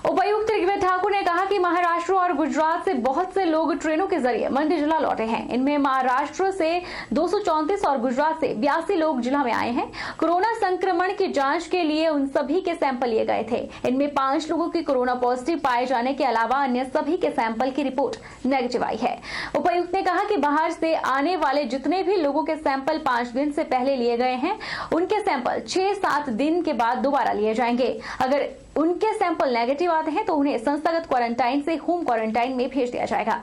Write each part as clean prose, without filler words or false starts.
उपायुक्त ऋग्वेद ठाकुर ने कहा कि महाराष्ट्र और गुजरात से बहुत से लोग ट्रेनों के जरिए मंडी जिला लौटे हैं। इनमें महाराष्ट्र से 234 और गुजरात से 82 लोग जिला में आए हैं। कोरोना संक्रमण की जांच के लिए उन सभी के सैंपल लिए गए थे। इनमें 5 लोगों की कोरोना पॉजिटिव पाए जाने के अलावा अन्य सभी के सैंपल की रिपोर्ट नेगेटिव आई है। उपायुक्त ने कहा कि बाहर से आने वाले जितने भी लोगों के सैंपल 5 दिन से पहले लिए गए हैं, उनके सैंपल 6-7 दिन के बाद दोबारा लिए जाएंगे। अगर उनके सैंपल नेगेटिव आते हैं तो उन्हें संस्थागत क्वारंटाइन से होम क्वारंटाइन में भेज दिया जाएगा।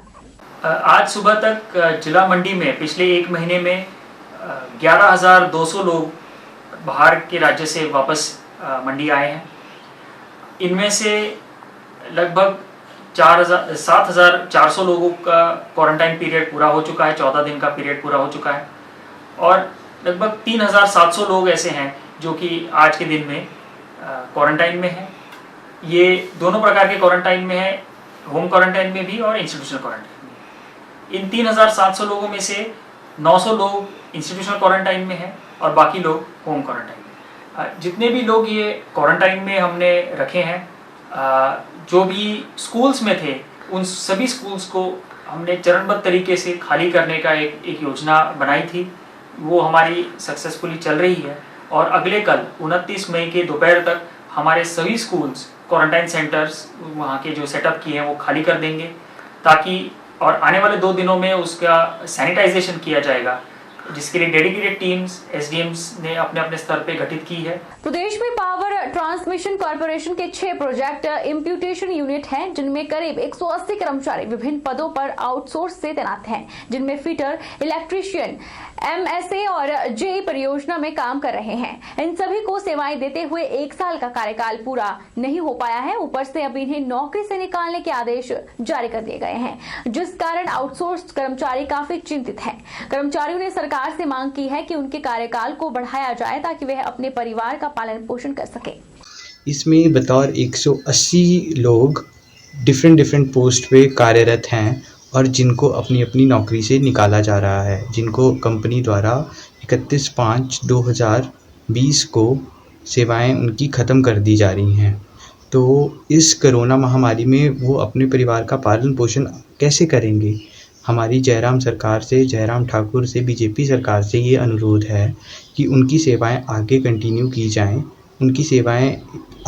आज सुबह तक जिला मंडी में पिछले 1 महीने में 11,200 लोग बाहर के राज्य से वापस मंडी आए हैं। इनमें से लगभग 7,400 लोगों का क्वारंटाइन पीरियड पूरा हो चुका है, 14 दिन का पीरियड पूरा हो चुका है और लगभग 3,700 लोग ऐसे हैं जो कि आज के दिन में क्वारंटाइन में हैं। ये दोनों प्रकार के क्वारंटाइन में है, होम क्वारंटाइन में भी और इंस्टीट्यूशनल क्वारंटाइन में। इन 3,700 लोगों में से 900 लोग इंस्टीट्यूशनल क्वारंटाइन में हैं और बाकी लोग होम क्वारंटाइन में। जितने भी लोग ये क्वारंटाइन में हमने रखे हैं, जो भी स्कूल्स में थे, उन सभी स्कूल्स को हमने चरणबद्ध तरीके से खाली करने का एक योजना बनाई थी। वो हमारी सक्सेसफुली चल रही है और अगले कल 29 मई के दोपहर तक हमारे सभी स्कूल्स क्वारंटाइन सेंटर्स वहाँ के जो सेटअप किए हैं वो खाली कर देंगे, ताकि और आने वाले 2 दिनों में उसका सैनिटाइजेशन किया जाएगा, जिसके लिए डेडिकेटेड टीम्स एसडीएम्स ने अपने अपने स्तर पे गठित की है। प्रदेश में पावर ट्रांसमिशन कॉर्पोरेशन के 6 प्रोजेक्ट इम्प्यूटेशन यूनिट हैं, जिनमें करीब 180 कर्मचारी विभिन्न पदों पर आउटसोर्स से तैनात हैं, जिनमें फिटर, इलेक्ट्रीशियन, एमएसए और जेई परियोजना में काम कर रहे हैं। इन सभी को सेवाएं देते हुए 1 साल का कार्यकाल पूरा नहीं हो पाया है। ऊपर से अब इन्हें नौकरी से निकालने के आदेश जारी कर दिए गए हैं, जिस कारण आउटसोर्स कर्मचारी काफी चिंतित हैं। कर्मचारियों ने सरकार से मांग की है कि उनके कार्यकाल को बढ़ाया जाए ताकि वह अपने परिवार का पालन पोषण कर सके। इसमें बतौर 180 लोग डिफरेंट पोस्ट पे कार्यरत हैं और जिनको अपनी अपनी नौकरी से निकाला जा रहा है, जिनको कंपनी द्वारा 31/5/2020 को सेवाएं उनकी ख़त्म कर दी जा रही हैं। तो इस कोरोना महामारी में वो अपने परिवार का पालन पोषण कैसे करेंगे? हमारी जयराम सरकार से, जयराम ठाकुर से, बीजेपी सरकार से ये अनुरोध है कि उनकी सेवाएं आगे कंटिन्यू की जाएं, उनकी सेवाएं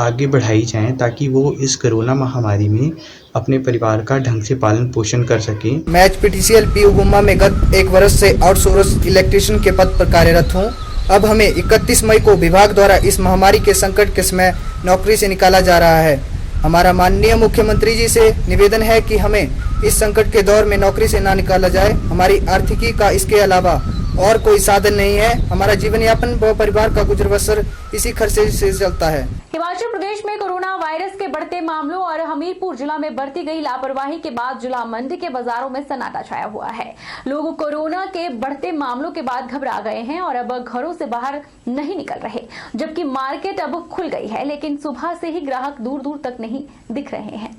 आगे बढ़ाई जाएं, ताकि वो इस कोरोना महामारी में अपने परिवार का ढंग से पालन पोषण कर सकें। मैं एचपीटीसीएल पीयू गुम्मा में गत 1 वर्ष से आउटसोर्स इलेक्ट्रीशियन के पद पर कार्यरत हूं। अब हमें 31 मई को विभाग द्वारा इस महामारी के संकट के समय नौकरी से निकाला जा रहा है। हमारा माननीय मुख्यमंत्री जी से निवेदन है कि हमें इस संकट के दौर में नौकरी से ना निकाला जाए। हमारी आर्थिकी का इसके अलावा और कोई साधन नहीं है। हमारा जीवन यापन व परिवार का गुजर बसर इसी खर्चे से चलता है। हिमाचल प्रदेश में कोरोना वायरस के बढ़ते मामलों और हमीरपुर जिला में बरती गई लापरवाही के बाद जिला मंडी के बाजारों में सन्नाटा छाया हुआ है। लोग कोरोना के बढ़ते मामलों के बाद घबरा गए हैं और अब घरों से बाहर नहीं निकल रहे, जबकि मार्केट अब खुल गई है, लेकिन सुबह से ही ग्राहक दूर दूर तक नहीं दिख रहे हैं।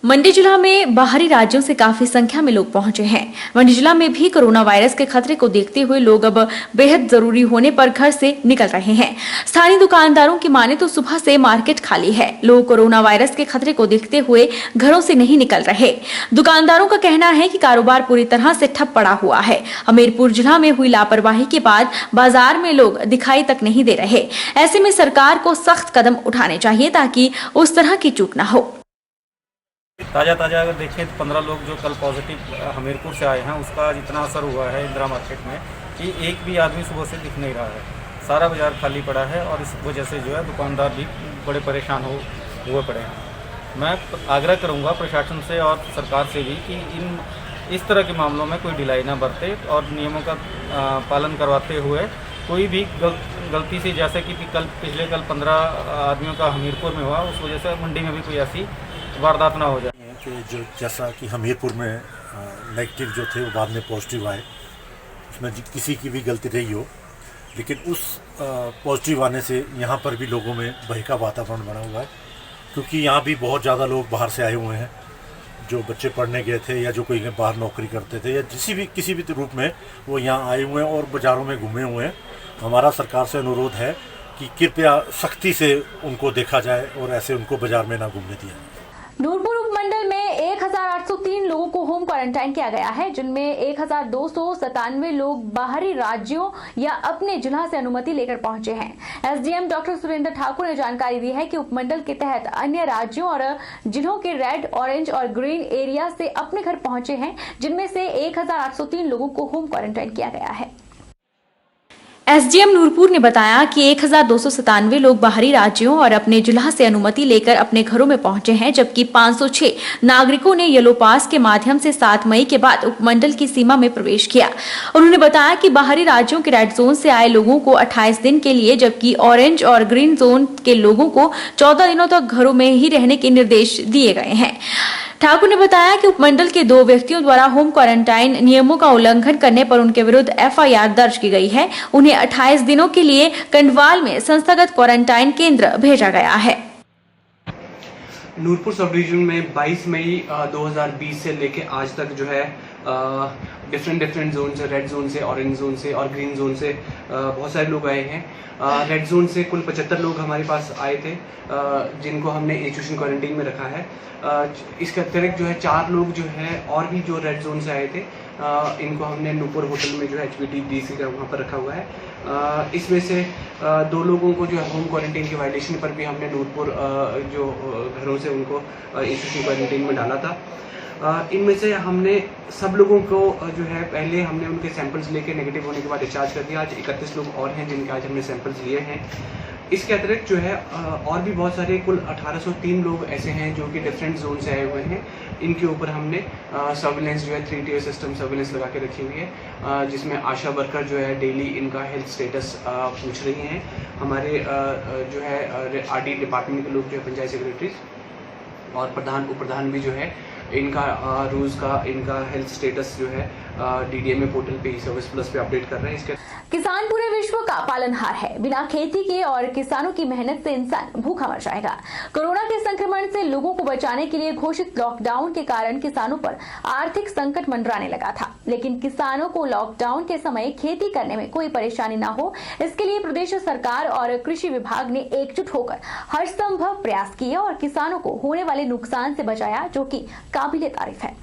मंडी जिला में बाहरी राज्यों से काफी संख्या में लोग पहुंचे हैं। मंडी जिला में भी कोरोना वायरस के खतरे को देखते हुए लोग अब बेहद जरूरी होने पर घर से निकल रहे हैं। स्थानीय दुकानदारों की माने तो सुबह से मार्केट खाली है। लोग कोरोना वायरस के खतरे को देखते हुए घरों से नहीं निकल रहे। दुकानदारों का कहना है कि कारोबार पूरी तरह से ठप पड़ा हुआ है। हमीरपुर जिला में हुई लापरवाही के बाद बाजार में लोग दिखाई तक नहीं दे रहे। ऐसे में सरकार को सख्त कदम उठाने चाहिए ताकि उस तरह की चूक न हो। ताज़ा अगर देखें तो 15 लोग जो कल पॉजिटिव हमीरपुर से आए हैं, उसका जितना असर हुआ है इंदिरा मार्केट में कि एक भी आदमी सुबह से दिख नहीं रहा है। सारा बाज़ार खाली पड़ा है और इस वजह से जो है दुकानदार भी बड़े परेशान हुए पड़े हैं। मैं आग्रह करूंगा प्रशासन से और सरकार से भी कि इस तरह के मामलों में कोई ढिलाई ना बरते और नियमों का पालन करवाते हुए कोई भी गलती से, जैसे कि पिछले कल 15 आदमियों का हमीरपुर में हुआ, उस वजह से मंडी में भी कोई ऐसी वारदात ना हो जाए। कि जो जैसा कि हमीरपुर में नेगेटिव जो थे वो बाद में पॉजिटिव आए, उसमें किसी की भी गलती रही हो, लेकिन उस पॉजिटिव आने से यहाँ पर भी लोगों में भय का वातावरण बना हुआ है, क्योंकि यहाँ भी बहुत ज़्यादा लोग बाहर से आए हुए हैं, जो बच्चे पढ़ने गए थे या जो कोई बाहर नौकरी करते थे या किसी भी रूप में वो यहाँ आए हुए हैं और बाज़ारों में घूमे हुए हैं। हमारा सरकार से अनुरोध है कि कृपया सख्ती से उनको देखा जाए और ऐसे उनको बाजार में ना घूमने दिया जाए। नूरपुर उपमंडल में 1803 लोगों को होम क्वारंटाइन किया गया है, जिनमें 1297 लोग बाहरी राज्यों या अपने जिला से अनुमति लेकर पहुंचे हैं। एसडीएम डॉक्टर सुरेंद्र ठाकुर ने जानकारी दी है कि उपमंडल के तहत अन्य राज्यों और जिलों के रेड, ऑरेंज और ग्रीन एरिया से अपने घर पहुंचे हैं, जिनमें से 1803 लोगों को होम क्वारंटाइन किया गया है। एसडीएम नूरपुर ने बताया कि 1297 लोग बाहरी राज्यों और अपने जिला से अनुमति लेकर अपने घरों में पहुंचे हैं, जबकि 506 नागरिकों ने येलो पास के माध्यम से 7 मई के बाद उपमंडल की सीमा में प्रवेश किया। उन्होंने बताया कि बाहरी राज्यों के रेड जोन से आए लोगों को 28 दिन के लिए, जबकि ऑरेंज और ग्रीन जोन के लोगों को 14 दिनों तक घरों में ही रहने के निर्देश दिए गए हैं। ठाकुर ने बताया कि उपमंडल के 2 व्यक्तियों द्वारा होम क्वारंटाइन नियमों का उल्लंघन करने पर उनके विरुद्ध एफआईआर दर्ज की गई है। उन्हें 28 दिनों के लिए कंडवाल में संस्थागत क्वारंटाइन केंद्र भेजा गया है। नूरपुर सब डिवीजन में 22 मई 2020 से लेके आज तक जो है डिफरेंट जोन से, रेड जोन से, ऑरेंज जोन से और ग्रीन जोन से बहुत सारे लोग आए हैं। रेड जोन से कुल 75 लोग हमारे पास आए थे, जिनको हमने इंस्टीट्यूशन क्वारंटीन में रखा है। इसके अतिरिक्त जो है 4 लोग जो है और भी जो रेड जोन से आए थे, इनको हमने नूरपुर होटल में जो है HPDDC का वहाँ पर रखा हुआ है। इसमें से 2 लोगों को जो है होम क्वारंटीन के वायलेशन पर भी हमने नूरपुर जो घरों से उनको इंस्टीट्यूशन क्वारंटीन में डाला था। इनमें से हमने सब लोगों को जो है पहले हमने उनके सैंपल्स लेके नेगेटिव होने के बाद डिस्चार्ज कर दिया। आज 31 लोग और हैं जिनके आज हमने सैंपल्स लिए हैं। इसके अतिरिक्त जो है और भी बहुत सारे कुल 1803 लोग ऐसे हैं जो कि डिफरेंट जोन से आए हुए हैं। इनके ऊपर हमने सर्विलेंस जो है 3 tier सिस्टम सर्विलेंस लगा के रखी हुई है, जिसमें आशा वर्कर जो है डेली इनका हेल्थ स्टेटस पूछ रही हैं। हमारे जो है RD डिपार्टमेंट के लोग जो है पंचायत सेक्रेटरीज और प्रधान उप प्रधान भी जो है इनका रोज का इनका हेल्थ स्टेटस जो है DDMA पोर्टल पे सर्विस प्लस पे अपडेट कर रहे हैं। इसके किसान पूरे विश्व का पालनहार है। बिना खेती के और किसानों की मेहनत से इंसान भूखा मर जाएगा। कोरोना के संक्रमण से लोगों को बचाने के लिए घोषित लॉकडाउन के कारण किसानों पर आर्थिक संकट मंडराने लगा था, लेकिन किसानों को लॉकडाउन के समय खेती करने में कोई परेशानी न हो, इसके लिए प्रदेश सरकार और कृषि विभाग ने एकजुट होकर हर संभव प्रयास किए और किसानों को होने वाले नुकसान से बचाया, जो कि काबिले तारीफ है।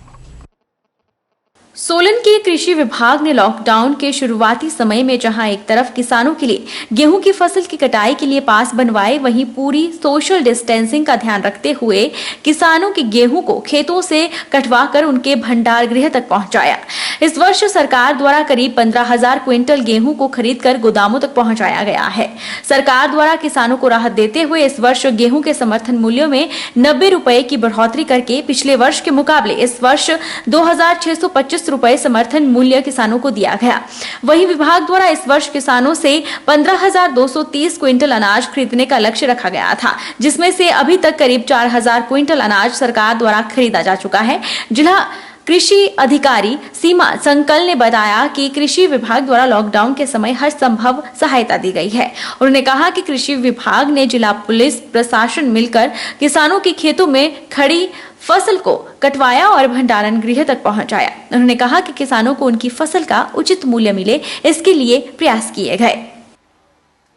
सोलन के कृषि विभाग ने लॉकडाउन के शुरुआती समय में जहां एक तरफ किसानों के लिए गेहूं की फसल की कटाई के लिए पास बनवाए, वहीं पूरी सोशल डिस्टेंसिंग का ध्यान रखते हुए किसानों के गेहूं को खेतों से कटवाकर उनके भंडार गृह तक पहुंचाया। इस वर्ष सरकार द्वारा करीब 15,000 क्विंटल गेहूं को खरीदकर गोदामों तक पहुंचाया गया है। सरकार द्वारा किसानों को राहत देते हुए इस वर्ष गेहूं के समर्थन मूल्यों में 90 रुपए की बढ़ोतरी करके पिछले वर्ष के मुकाबले इस वर्ष 2,625 रुपए समर्थन मूल्य किसानों को दिया गया। वहीं विभाग द्वारा इस वर्ष किसानों से 15,230 क्विंटल अनाज खरीदने का लक्ष्य रखा गया था, जिसमें से अभी तक करीब 4,000 क्विंटल अनाज सरकार द्वारा खरीदा जा चुका है। जिला कृषि अधिकारी सीमा संकल ने बताया कि कृषि विभाग द्वारा लॉकडाउन के समय हर संभव सहायता दी गई है। उन्होंने कहा कि कृषि विभाग ने जिला पुलिस प्रशासन मिलकर किसानों के खेतों में खड़ी फसल को कटवाया और भंडारण गृह तक पहुंचाया। उन्होंने कहा कि किसानों को उनकी फसल का उचित मूल्य मिले, इसके लिए प्रयास किए गए।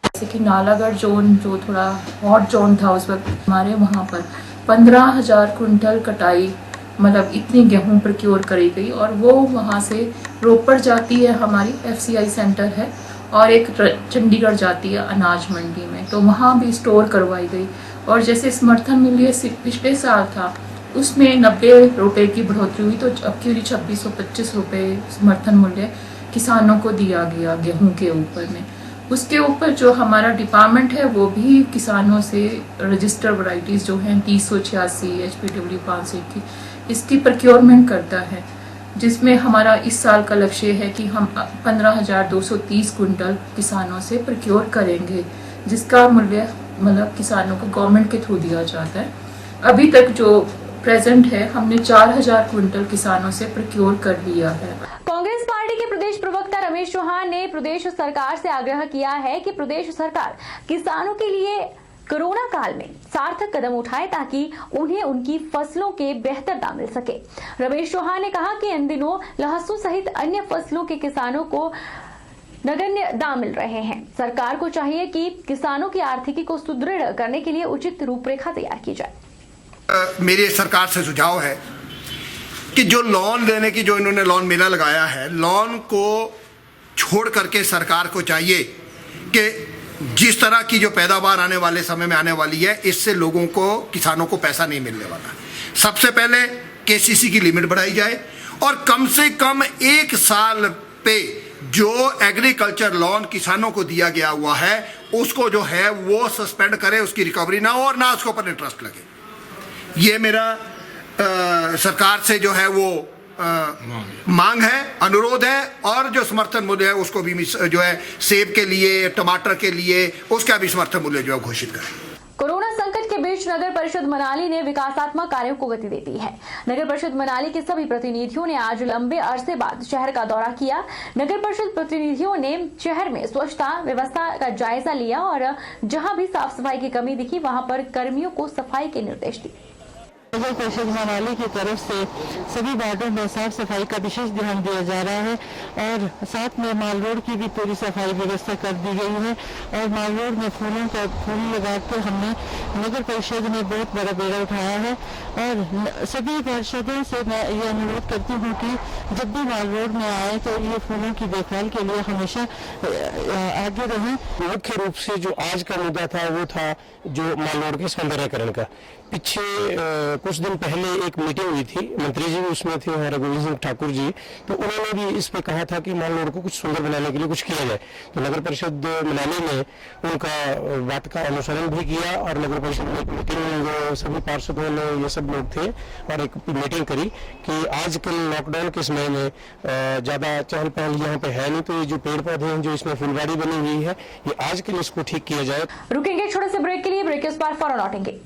जैसे कि नालागढ़ जोन जो थोड़ा हॉट जोन था उस वक्त, हमारे वहाँ पर 15,000 कुंटल कटाई मतलब इतनी गेहूं प्रोक्योर करी गई और वो वहाँ से रोपड़ जाती है, हमारी FCI सेंटर है, और एक चंडीगढ़ जाती है अनाज मंडी में, तो वहाँ भी स्टोर करवाई गई। और जैसे समर्थन मूल्य पिछले साल था उसमें 90 रुपए की बढ़ोतरी हुई, तो अब की 2625 रुपए समर्थन मूल्य किसानों को दिया गया गेहूं के ऊपर में। उसके ऊपर जो हमारा डिपार्टमेंट है वो भी किसानों से रजिस्टर वैरायटीज जो हैं 3086 HPW 501 इसकी प्रोक्योरमेंट करता है, जिसमें हमारा इस साल का लक्ष्य है कि हम 15,230 कुंटल किसानों से प्रोक्योर करेंगे, जिसका मूल्य मतलब किसानों को गवर्नमेंट के थ्रू दिया जाता है। अभी तक जो प्रेजेंट है हमने 4,000 क्विंटल किसानों से प्रोक्योर कर लिया है। कांग्रेस पार्टी के प्रदेश प्रवक्ता रमेश चौहान ने प्रदेश सरकार से आग्रह किया है कि प्रदेश सरकार किसानों के लिए कोरोना काल में सार्थक कदम उठाए ताकि उन्हें उनकी फसलों के बेहतर दाम मिल सके। रमेश चौहान ने कहा कि इन दिनों लहसुन सहित अन्य फसलों के किसानों को नगण्य दाम मिल रहे हैं। सरकार को चाहिए कि किसानों की आर्थिकी को सुदृढ़ करने के लिए उचित रूपरेखा तैयार की जाए। मेरी सरकार से सुझाव है कि जो लोन लेने की जो इन्होंने लोन मेला लगाया है, लोन को छोड़ करके सरकार को चाहिए कि जिस तरह की जो पैदावार आने वाले समय में आने वाली है, इससे लोगों को, किसानों को पैसा नहीं मिलने वाला। सबसे पहले केसीसी की लिमिट बढ़ाई जाए और कम से कम 1 साल पे जो एग्रीकल्चर लोन किसानों को दिया गया हुआ है उसको जो है वो सस्पेंड करे, उसकी रिकवरी ना हो और ना उसके ऊपर इंटरेस्ट लगे। ये मेरा सरकार से जो है वो मांग है, अनुरोध है। और जो समर्थन मूल्य है उसको भी जो है सेब के लिए, टमाटर के लिए, उसका भी समर्थन मूल्य जो है घोषित करें। कोरोना संकट के बीच नगर परिषद मनाली ने विकासात्मक कार्यों को गति दे दी है। नगर परिषद मनाली के सभी प्रतिनिधियों ने आज लंबे अरसे बाद शहर का दौरा किया। नगर परिषद प्रतिनिधियों ने शहर में स्वच्छता व्यवस्था का जायजा लिया और जहां भी साफ सफाई की कमी दिखी वहां पर कर्मियों को सफाई के निर्देश दिए। नगर परिषद मनाली की तरफ से सभी वार्डों में साफ सफाई का विशेष ध्यान दिया जा रहा है और साथ में माल रोड की भी पूरी सफाई व्यवस्था कर दी गई है। और माल रोड में फूल लगाकर हमने नगर परिषद ने बहुत बड़ा बेड़ा उठाया है। और सभी पार्षदों से मैं ये अनुरोध करती हूँ कि जब भी माल रोड में आए तो ये फूलों की देखभाल के लिए हमेशा आगे रहें। मुख्य रूप से जो आज का मुद्दा था वो था जो माल रोड के सौंदर्यकरण का। पीछे कुछ दिन पहले एक मीटिंग हुई थी, मंत्री जी भी उसमें थे और गोविंद सिंह ठाकुर जी, तो उन्होंने भी इस पे कहा था कि माल रोड को कुछ सुंदर बनाने के लिए कुछ किया जाए। तो नगर परिषद मनाली ने उनका बात का अनुसरण भी किया और नगर परिषद में एक मीटिंग, सभी पार्षदों ने, ये सब लोग थे और एक मीटिंग करी कि आजकल लॉकडाउन के समय में ज्यादा चहल पहल यहाँ पे है नहीं, तो ये जो पेड़ पौधे हैं, जो इसमें फुलवाड़ी बनी हुई है, ये आजकल इसको ठीक किया जाए। रुकेंगे छोटे से ब्रेक के लिए, ब्रेक के उस पार फौरन लौटेंगे।